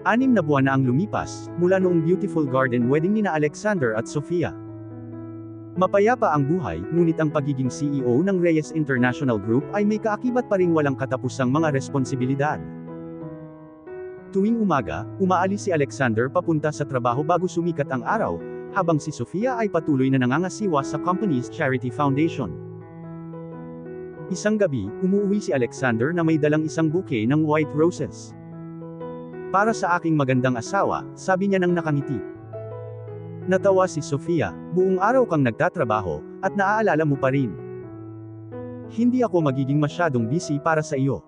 6 na buwan na ang lumipas, mula noong beautiful garden wedding nina Alexander at Sofia. Mapayapa ang buhay, ngunit ang pagiging CEO ng Reyes International Group ay may kaakibat pa ring walang katapusang mga responsibilidad. Tuwing umaga, umaalis si Alexander papunta sa trabaho bago sumikat ang araw, habang si Sofia ay patuloy na nangangasiwa sa company's charity foundation. Isang gabi, umuwi si Alexander na may dalang isang bouquet ng white roses. "Para sa aking magandang asawa," sabi niya nang nakangiti. Natawa si Sofia, "Buong araw kang nagtatrabaho, at naaalala mo pa rin. Hindi ako magiging masyadong busy para sa iyo."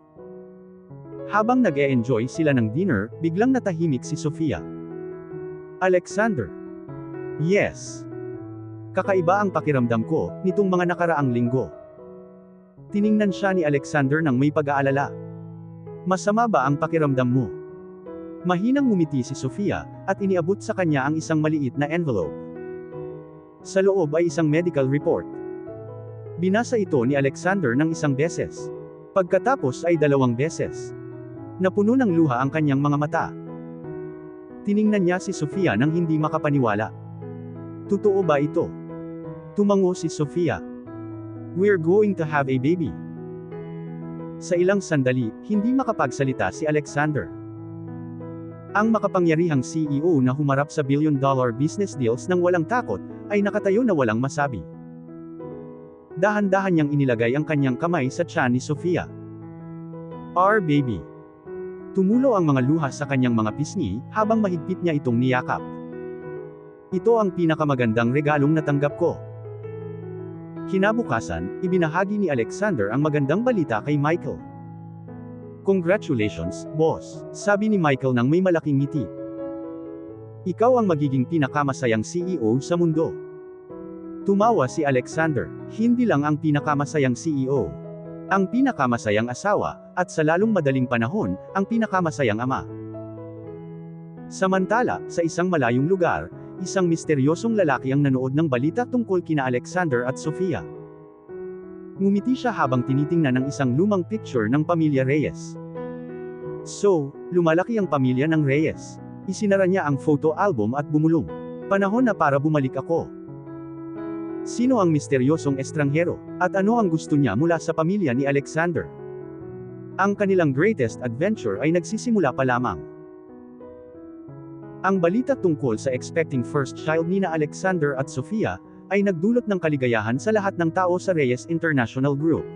Habang nag-e-enjoy sila ng dinner, biglang natahimik si Sofia. "Alexander." "Yes. Kakaiba ang pakiramdam ko, nitong mga nakaraang linggo." Tiningnan siya ni Alexander nang may pag-aalala. "Masama ba ang pakiramdam mo?" Mahinang ngumiti si Sofia, at iniabot sa kanya ang isang maliit na envelope. Sa loob ay isang medical report. Binasa ito ni Alexander ng isang beses. Pagkatapos ay 2 beses. Napuno ng luha ang kanyang mga mata. Tiningnan niya si Sofia nang hindi makapaniwala. "Totoo ba ito?" Tumango si Sofia. "We're going to have a baby." Sa ilang sandali, hindi makapagsalita si Alexander. Ang makapangyarihang CEO na humarap sa billion-dollar business deals nang walang takot, ay nakatayo na walang masabi. Dahan-dahan niyang inilagay ang kanyang kamay sa tiyan ni Sofia. "Our baby." Tumulo ang mga luha sa kanyang mga pisngi, habang mahigpit niya itong niyakap. "Ito ang pinakamagandang regalong natanggap ko." Kinabukasan, ibinahagi ni Alexander ang magandang balita kay Michael. "Congratulations, boss," sabi ni Michael nang may malaking ngiti. "Ikaw ang magiging pinakamasayang CEO sa mundo." Tumawa si Alexander. "Hindi lang ang pinakamasayang CEO. Ang pinakamasayang asawa, at sa lalong madaling panahon, ang pinakamasayang ama." Samantala, sa isang malayong lugar, isang misteryosong lalaki ang nanood ng balita tungkol kina Alexander at Sofia. Ngumiti siya habang tinitingnan ang isang lumang picture ng pamilya Reyes. "So, lumalaki ang pamilya ng Reyes." Isinara niya ang photo album at bumulong. "Panahon na para bumalik ako." Sino ang misteryosong estranghero? At ano ang gusto niya mula sa pamilya ni Alexander? Ang kanilang greatest adventure ay nagsisimula pa lamang. Ang balita tungkol sa expecting first child nina Alexander at Sofia, ay nagdulot ng kaligayahan sa lahat ng tao sa Reyes International Group.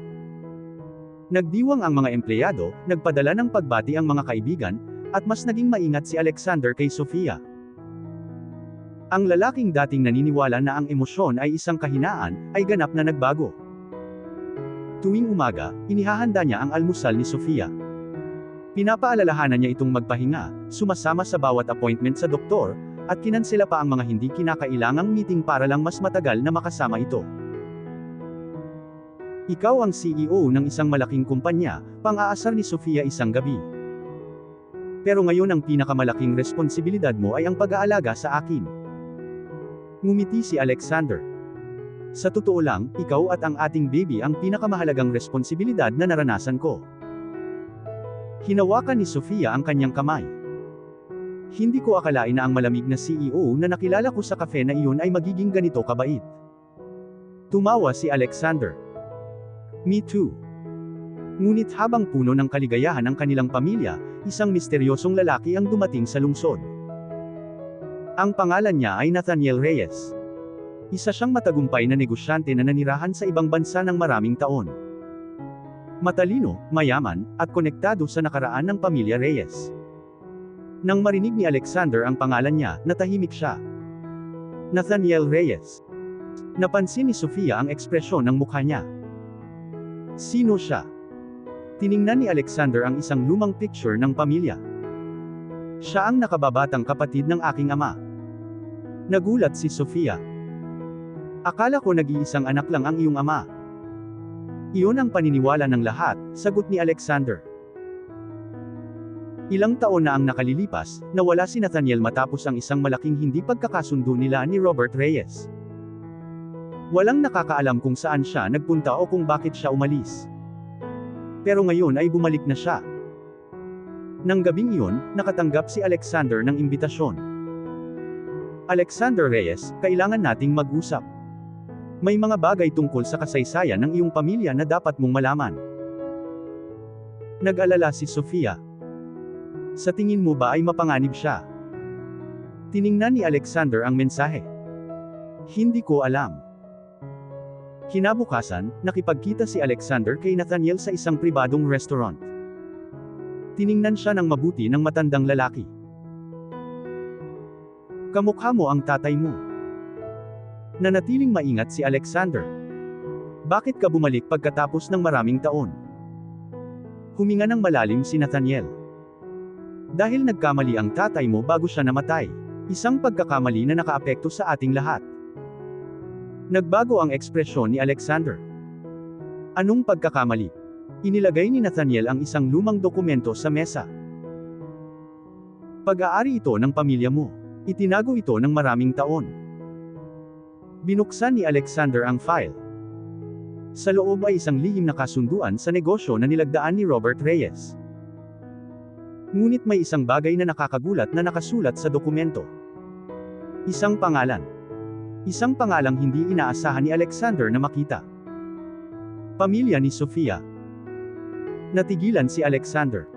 Nagdiwang ang mga empleyado, nagpadala ng pagbati ang mga kaibigan, at mas naging maingat si Alexander kay Sofia. Ang lalaking dating naniniwala na ang emosyon ay isang kahinaan, ay ganap na nagbago. Tuwing umaga, inihahanda niya ang almusal ni Sofia. Pinapaalalahanan niya itong magpahinga, sumasama sa bawat appointment sa doktor, at kinansela pa ang mga hindi kinakailangang meeting para lang mas matagal na makasama ito. "Ikaw ang CEO ng isang malaking kumpanya," pang-aasar ni Sofia isang gabi. "Pero ngayon ang pinakamalaking responsibilidad mo ay ang pag-aalaga sa akin." Ngumiti si Alexander. "Sa totoo lang, ikaw at ang ating baby ang pinakamahalagang responsibilidad na naranasan ko." Hinawakan ni Sofia ang kanyang kamay. "Hindi ko akalain na ang malamig na CEO na nakilala ko sa cafe na iyon ay magiging ganito kabait." Tumawa si Alexander. "Me too." Ngunit habang puno ng kaligayahan ang kanilang pamilya, isang misteryosong lalaki ang dumating sa lungsod. Ang pangalan niya ay Nathaniel Reyes. Isa siyang matagumpay na negosyante na nanirahan sa ibang bansa ng maraming taon. Matalino, mayaman, at konektado sa nakaraan ng pamilya Reyes. Nang marinig ni Alexander ang pangalan niya, natahimik siya. Nathaniel Reyes. Napansin ni Sofia ang ekspresyon ng mukha niya. Sino siya? Tiningnan ni Alexander ang isang lumang picture ng pamilya. Siya ang nakababatang kapatid ng aking ama. Nagulat si Sofia. Akala ko nag-iisang anak lang ang iyong ama. Iyon ang paniniwala ng lahat, sagot ni Alexander. Ilang taon na ang nakalilipas, nawala si Nathaniel matapos ang isang malaking hindi pagkakasundo nila ni Robert Reyes. Walang nakakaalam kung saan siya nagpunta o kung bakit siya umalis. Pero ngayon ay bumalik na siya. Nang gabing iyon, nakatanggap si Alexander ng imbitasyon. Alexander Reyes, kailangan nating mag-usap. May mga bagay tungkol sa kasaysayan ng iyong pamilya na dapat mong malaman. Nag-alala si Sofia. Sa tingin mo ba ay mapanganib siya? Tiningnan ni Alexander ang mensahe. Hindi ko alam. Kinabukasan, nakipagkita si Alexander kay Nathaniel sa isang pribadong restaurant. Tiningnan siya ng mabuti ng matandang lalaki. Kamukha mo ang tatay mo. Nanatiling maingat si Alexander. Bakit ka bumalik pagkatapos ng maraming taon? Huminga ng malalim si Nathaniel. Dahil nagkamali ang tatay mo bago siya namatay. Isang pagkakamali na nakaapekto sa ating lahat. Nagbago ang ekspresyon ni Alexander. Anong pagkakamali? Inilagay ni Nathaniel ang isang lumang dokumento sa mesa. Pag-aari ito ng pamilya mo. Itinago ito ng maraming taon. Binuksan ni Alexander ang file. Sa loob ay isang lihim na kasunduan sa negosyo na nilagdaan ni Robert Reyes. Ngunit may isang bagay na nakakagulat na nakasulat sa dokumento. Isang pangalan. Isang pangalang hindi inaasahan ni Alexander na makita. Pamilya ni Sofia. Natigilan si Alexander.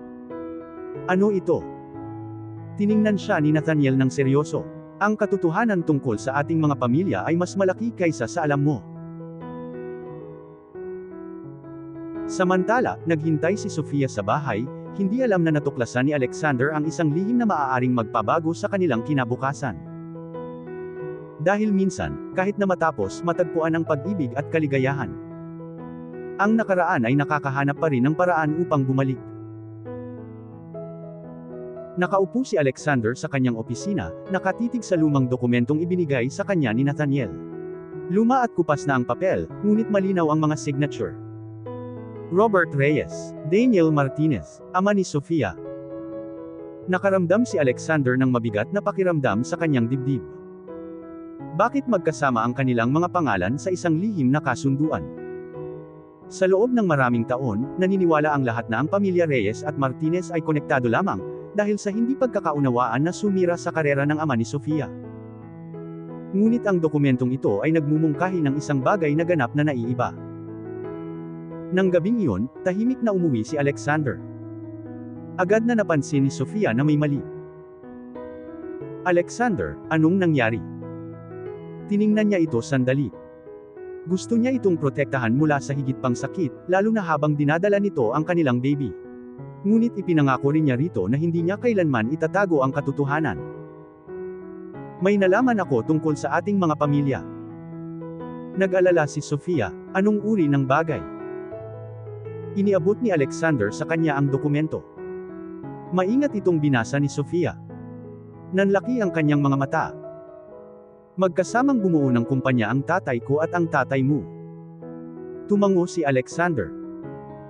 Ano ito? Tiningnan siya ni Nathaniel ng seryoso. Ang katotohanan tungkol sa ating mga pamilya ay mas malaki kaysa sa alam mo. Samantala, naghintay si Sofia sa bahay, hindi alam na natuklasan ni Alexander ang isang lihim na maaaring magpabago sa kanilang kinabukasan. Dahil minsan, kahit na matapos matagpuan ang pag-ibig at kaligayahan, ang nakaraan ay nakakahanap pa rin ng paraan upang bumalik. Nakaupo si Alexander sa kanyang opisina, nakatitig sa lumang dokumentong ibinigay sa kanya ni Nathaniel. Luma at kupas na ang papel, ngunit malinaw ang mga signature. Robert Reyes, Daniel Martinez, ama ni Sofia. Nakaramdam si Alexander ng mabigat na pakiramdam sa kanyang dibdib. Bakit magkasama ang kanilang mga pangalan sa isang lihim na kasunduan? Sa loob ng maraming taon, naniniwala ang lahat na ang pamilya Reyes at Martinez ay konektado lamang, dahil sa hindi pagkakaunawaan na sumira sa karera ng ama ni Sofia. Ngunit ang dokumentong ito ay nagmumungkahi ng isang bagay na ganap na naiiba. Nang gabing iyon, tahimik na umuwi si Alexander. Agad na napansin ni Sofia na may mali. Alexander, anong nangyari? Tiningnan niya ito sandali. Gusto niya itong protektahan mula sa higit pang sakit, lalo na habang dinadala nito ang kanilang baby. Ngunit ipinangako rin niya rito na hindi niya kailanman itatago ang katotohanan. May nalaman ako tungkol sa ating mga pamilya. Nag-alala si Sofia, anong uri ng bagay? Iniabot ni Alexander sa kanya ang dokumento. Maingat itong binasa ni Sofia. Nanlaki ang kanyang mga mata. Magkasamang bumuo ng kumpanya ang tatay ko at ang tatay mo. Tumango si Alexander.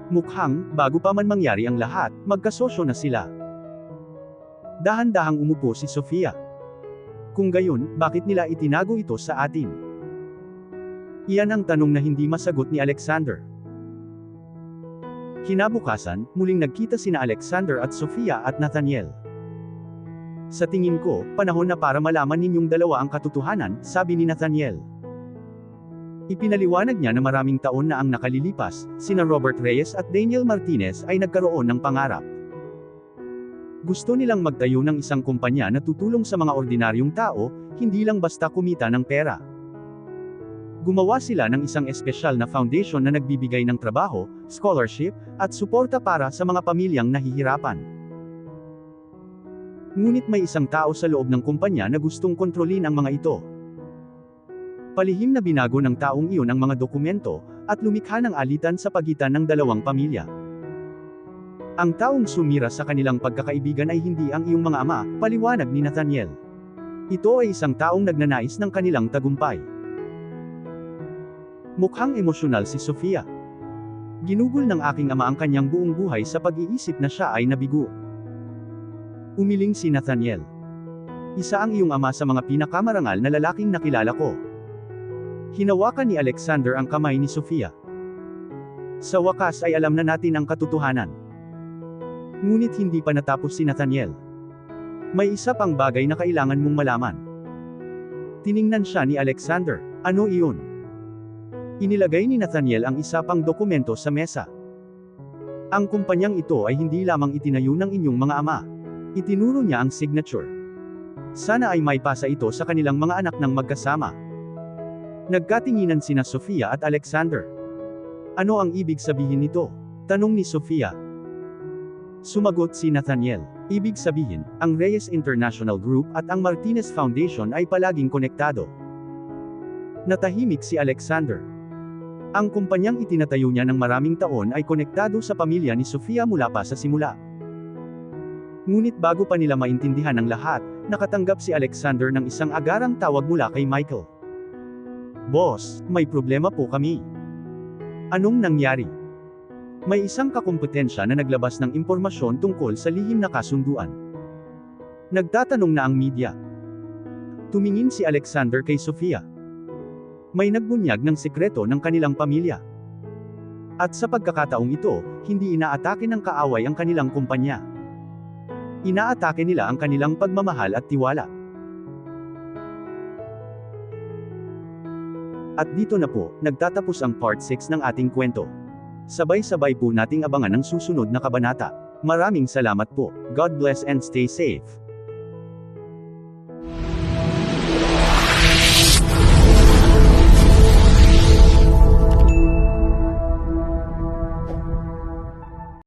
Mukhang, bago pa man mangyari ang lahat, magkasosyo na sila. Dahan-dahang umupo si Sofia. Kung gayon, bakit nila itinago ito sa atin? Iyan ang tanong na hindi masagot ni Alexander. Kinabukasan, muling nagkita sina Alexander at Sofia at Nathaniel. Sa tingin ko, panahon na para malaman ninyong dalawa ang katotohanan, sabi ni Nathaniel. Ipinaliwanag niya na maraming taon na ang nakalilipas, sina Robert Reyes at Daniel Martinez ay nagkaroon ng pangarap. Gusto nilang magtayo ng isang kumpanya na tutulong sa mga ordinaryong tao, hindi lang basta kumita ng pera. Gumawa sila ng isang espesyal na foundation na nagbibigay ng trabaho, scholarship, at suporta para sa mga pamilyang nahihirapan. Ngunit may isang tao sa loob ng kumpanya na gustong kontrolin ang mga ito. Palihim na binago ng taong iyon ang mga dokumento, at lumikha ng alitan sa pagitan ng dalawang pamilya. Ang taong sumira sa kanilang pagkakaibigan ay hindi ang iyong mga ama, paliwanag ni Nathaniel. Ito ay isang taong nagnanais ng kanilang tagumpay. Mukhang emosyonal si Sofia. Ginugol ng aking ama ang kanyang buong buhay sa pag-iisip na siya ay nabigo. Umiling si Nathaniel. Isa ang iyong ama sa mga pinakamarangal na lalaking nakilala ko. Hinawakan ni Alexander ang kamay ni Sofia. Sa wakas ay alam na natin ang katotohanan. Ngunit hindi pa natapos si Nathaniel. May isa pang bagay na kailangan mong malaman. Tiningnan siya ni Alexander. Ano iyon? Inilagay ni Nathaniel ang isa pang dokumento sa mesa. Ang kumpanyang ito ay hindi lamang itinayo ng inyong mga ama. Itinuro niya ang signature. Sana ay maipasa ito sa kanilang mga anak ng magkasama. Nagkatinginan sina Sofia at Alexander. Ano ang ibig sabihin nito? Tanong ni Sofia. Sumagot si Nathaniel. Ibig sabihin, ang Reyes International Group at ang Martinez Foundation ay palaging konektado. Natahimik si Alexander. Ang kumpanyang itinatayo niya ng maraming taon ay konektado sa pamilya ni Sofia mula pa sa simula. Ngunit bago pa nila maintindihan ang lahat, nakatanggap si Alexander ng isang agarang tawag mula kay Michael. Boss, may problema po kami. Anong nangyari? May isang kakumpetensya na naglabas ng impormasyon tungkol sa lihim na kasunduan. Nagtatanong na ang media. Tumingin si Alexander kay Sofia. May nagbunyag ng sikreto ng kanilang pamilya. At sa pagkakataong ito, hindi inaatake ng kaaway ang kanilang kumpanya. Inaatake nila ang kanilang pagmamahal at tiwala. At dito na po, nagtatapos ang part 6 ng ating kwento. Sabay-sabay po nating abangan ang susunod na kabanata. Maraming salamat po. God bless and stay safe.